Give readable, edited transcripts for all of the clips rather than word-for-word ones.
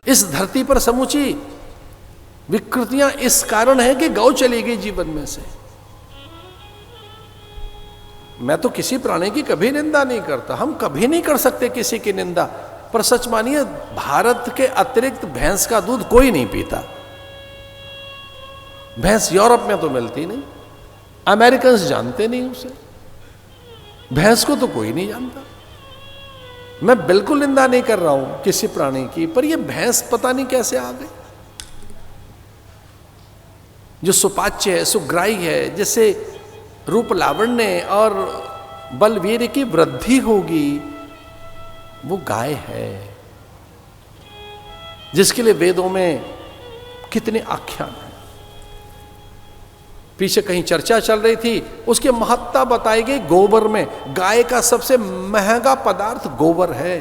इस धरती पर समूची विकृतियां इस कारण है कि गौ चली गई जीवन में से। मैं तो किसी प्राणी की कभी निंदा नहीं करता, हम कभी नहीं कर सकते किसी की निंदा, पर सच मानिए भारत के अतिरिक्त भैंस का दूध कोई नहीं पीता। भैंस यूरोप में तो मिलती नहीं, अमेरिकन जानते नहीं उसे, भैंस को तो कोई नहीं जानता। मैं बिल्कुल निंदा नहीं कर रहा हूं किसी प्राणी की, पर यह भैंस पता नहीं कैसे आ गई, जो सुपाच्य है, सुग्राही है, जिससे रूप लावण्य और बलवीर की वृद्धि होगी, वो गाय है, जिसके लिए वेदों में कितने आख्यान हैं। पीछे कहीं चर्चा चल रही थी, उसकी महत्ता बताई गई गोबर में। गाय का सबसे महंगा पदार्थ गोबर है,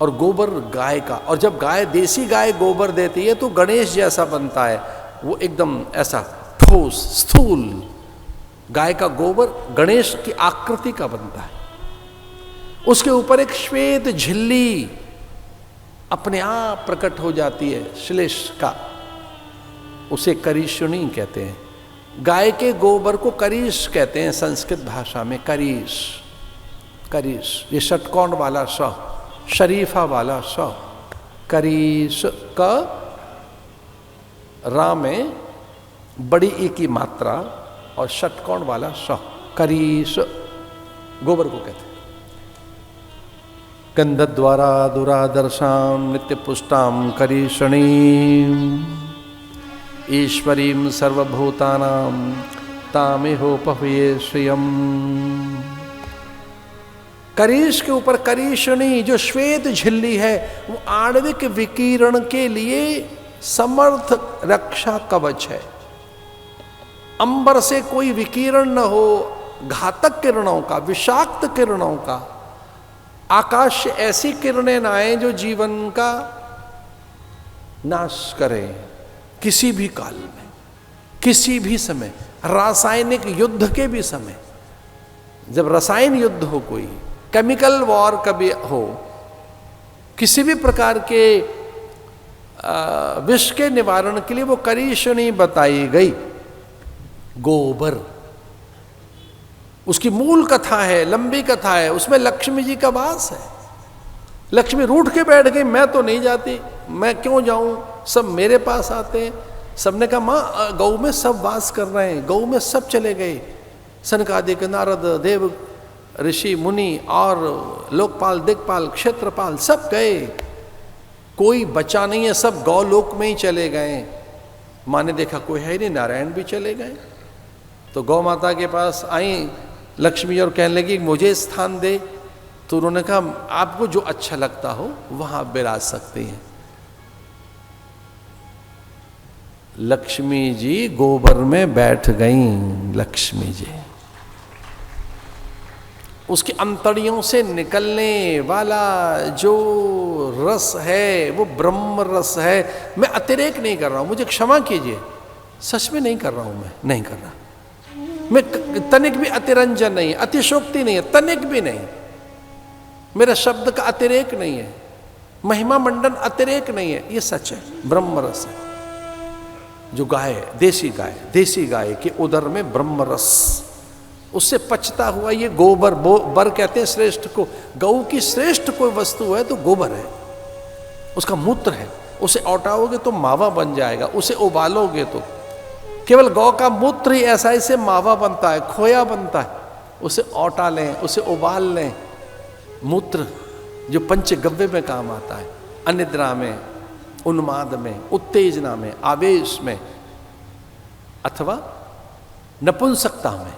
और गोबर गाय का, और जब गाय, देसी गाय गोबर देती है तो गणेश जैसा बनता है, वो एकदम ऐसा ठोस स्थूल। गाय का गोबर गणेश की आकृति का बनता है। उसके ऊपर एक श्वेत झिल्ली अपने आप प्रकट हो जाती है श्लेष का, उसे करीशुनी कहते हैं। गाय के गोबर को करीश कहते हैं संस्कृत भाषा में, करीश, करीश, ये षटकोण वाला स, शरीफा वाला स, करीश का रा में बड़ी ई की मात्रा और षटकोण वाला स, करीश, गोबर को कहते हैं। गंधद्वारा दुरादर्शाम नित्य पुष्टाम करीषणीम ईश्वरीम सर्वभूतानाम तामिहोपह्ये श्रियम। करीश के ऊपर करीषणी, जो श्वेत झिल्ली है, वो आणविक विकिरण के लिए समर्थ रक्षा कवच है। अंबर से कोई विकिरण न हो, घातक किरणों का, विषाक्त किरणों का, आकाश से ऐसी किरणें न आए जो जीवन का नाश करें। किसी भी काल में, किसी भी समय, रासायनिक युद्ध के भी समय, जब रसायन युद्ध हो, कोई केमिकल वॉर कभी हो, किसी भी प्रकार के विष के निवारण के लिए वो करीषणी बताई गई, गोबर। उसकी मूल कथा है, लंबी कथा है, उसमें लक्ष्मी जी का वास है। लक्ष्मी रूठ के बैठ गई, मैं तो नहीं जाती, मैं क्यों जाऊं, सब मेरे पास आते हैं। सबने कहा मां गौ में सब वास कर रहे हैं, गौ में सब चले गए। सनकादिक, नारद, देव, ऋषि, मुनि और लोकपाल, दिक्पाल, क्षेत्रपाल सब गए, कोई बचा नहीं है, सब गौलोक में ही चले गए। माँ ने देखा कोई है नहीं, नारायण भी चले गए, तो गौ माता के पास आई लक्ष्मी और कहने लगी मुझे स्थान दे। तो उन्होंने कहा आपको जो अच्छा लगता हो वहां विराज सकती हैं। लक्ष्मी जी गोबर में बैठ गईं। लक्ष्मी जी, उसकी अंतड़ियों से निकलने वाला जो रस है वो ब्रह्म रस है। मैं अतिरेक नहीं कर रहा हूं, मुझे क्षमा कीजिए, सच में नहीं कर रहा हूं, मैं नहीं कर रहा, मैं तनिक भी अतिरंजन नहीं, अतिशोक्ति नहीं है, तनिक भी नहीं। मेरा शब्द का अतिरेक नहीं है, महिमा मंडन अतिरेक नहीं है, ये सच है, ब्रह्म रस है। जो गाय, देसी गाय के उदर में ब्रह्म रस, उससे पचता हुआ ये गोबर, बर कहते हैं श्रेष्ठ को। गऊ की श्रेष्ठ कोई वस्तु है तो गोबर है, उसका मूत्र है। उसे औटाओगे तो मावा बन जाएगा, उसे उबालोगे तो केवल गौ का मूत्र ही ऐसा इससे मावा बनता है, खोया बनता है। उसे औटा लें, उसे उबाल लें, मूत्र जो पंचगव्य में काम आता है, अनिद्रा में, उन्माद में, उत्तेजना में, आवेश में, अथवा नपुंसकता में।